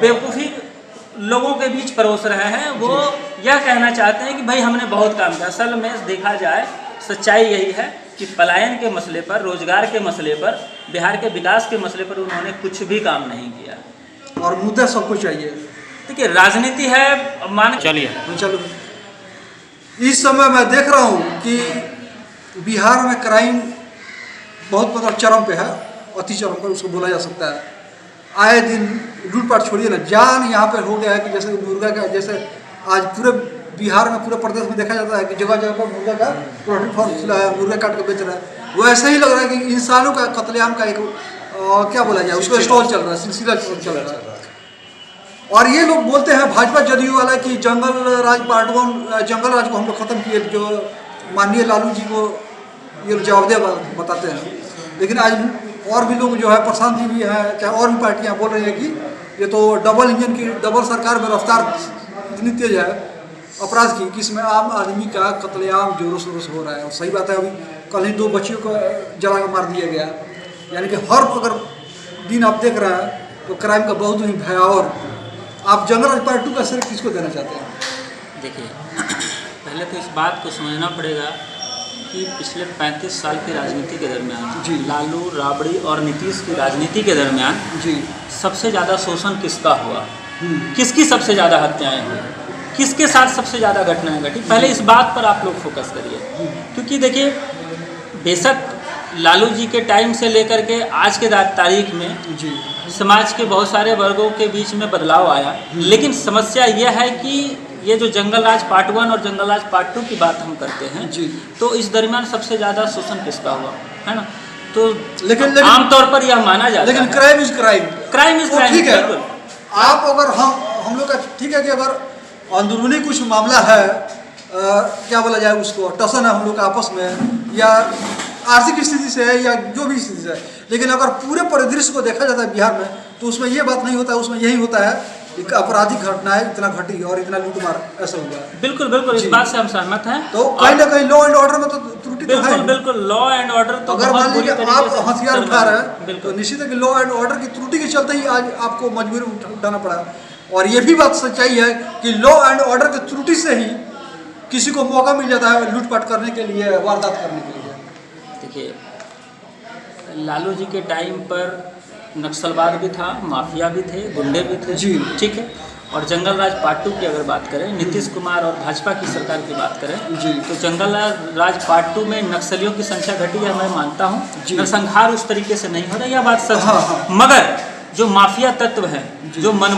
बेवकूफ़ी लोगों के बीच परोस रहे हैं। वो यह कहना चाहते हैं कि भाई हमने बहुत काम किया। असल में देखा जाए सच्चाई यही है कि पलायन के मसले पर, रोजगार के मसले पर, बिहार के विकास के मसले पर उन्होंने कुछ भी काम नहीं किया। और मुद्दा सबको चाहिए। देखिए राजनीति है, मान चलिए चलो, इस समय मैं देख रहा हूँ कि बिहार में क्राइम बहुत मतलब चरम पे है, अति चरम पर उसको बोला जा सकता है। आए दिन लूटपाट छोड़िए ना, जान यहाँ पे हो गया है कि जैसे मुर्गा का, जैसे आज पूरे बिहार में, पूरे प्रदेश में देखा जाता है कि जगह जगह पर मुर्गा का पोल्ट्री फार्म खुला है, मुर्गा काट कर बेच रहा है। वैसे ही लग रहा है कि इंसानों का कत्लेआम का एक क्या बोला जाए, उसको स्टॉल चल रहा है, सिलसिला चल रहा है। और ये लोग बोलते हैं भाजपा जदयू वाला कि जंगल राज पार्ट 1, जंगल राज को हम लोग खत्म किए, जो माननीय लालू जी को ये जवाबदेह बताते हैं। लेकिन आज और भी लोग जो है, प्रशांत जी भी है, क्या और भी पार्टियां बोल रही है कि ये तो डबल इंजन की, डबल सरकार में रफ्तार इतनी तेज है अपराध की कि इसमें आम आदमी का कत्लेआम जोरों शोरों से हो रहा है। और सही बात है, अभी कल ही 2 बच्चियों को जला कर मार दिया गया। यानी कि हर अगर दिन आप देख रहे हैं तो क्राइम का बहुत ही भयावह। आप जंगल राज पार्ट 2 का श्रेय किसको देना चाहते हैं? देखिए पहले तो इस बात को समझना पड़ेगा कि पिछले 35 साल की राजनीति के दरमियान जी, लालू, राबड़ी और नीतीश की राजनीति के दरमियान जी, सबसे ज़्यादा शोषण किसका हुआ, किसकी सबसे ज़्यादा हत्याएं हुई, किसके साथ सबसे ज़्यादा घटनाएं घटी, पहले इस बात पर आप लोग फोकस करिए। क्योंकि देखिए बेशक लालू जी के टाइम से लेकर के आज के तारीख में जी समाज के बहुत सारे वर्गों के बीच में बदलाव आया, लेकिन समस्या यह है कि ये जो जंगल राज पार्ट 1 और जंगल राज पार्ट 2 की बात हम करते हैं जी, तो इस दरमियान सबसे ज़्यादा शोषण किसका हुआ है ना। तो लेकिन आमतौर पर यह माना जाता है, लेकिन crime is crime, crime is crime. ठीक है, आप अगर हम लोग का ठीक है कि अगर अंदरूनी कुछ मामला है, क्या बोला जाए उसको, टसन है हम लोग आपस में, या आर्थिक स्थिति से है, या जो भी स्थिति से है, लेकिन अगर पूरे परिदृश्य को देखा जाता है बिहार में तो उसमें ये बात नहीं होता है। उसमें यही होता है एक आपराधिक घटना है, इतना घटी और इतना लूटमार ऐसा हुआ है। बिल्कुल बिल्कुल, इस बात से हम सहमत हैं। तो कहीं ना कहीं लॉ एंड ऑर्डर में तो त्रुटि तो है। बिल्कुल लॉ एंड ऑर्डर तो अगर मान लीजिए आप हथियार उठा रहे हैं तो निश्चित है कि लॉ एंड ऑर्डर की त्रुटि के चलते ही आज आपको मजबूरी उठाना पड़ा। और ये भी बात सच्चाई है कि लॉ एंड ऑर्डर की त्रुटि से ही किसी को मौका मिल जाता है लूटपाट करने के लिए, वारदात करने के लिए। देखिए लालू जी के टाइम पर नक्सलवाद भी था, माफिया भी थे, गुंडे भी थे जी, ठीक है। और जंगल राज पार्ट 2 की अगर बात करें, नीतीश कुमार और भाजपा की सरकार की बात करें जी, तो जंगल राज पार्ट 2 में नक्सलियों की संख्या घटी है, मैं मानता हूँ। नरसंहार उस तरीके से नहीं हो रहा, यह बात सच है। मगर जो माफिया तत्व है, जो मन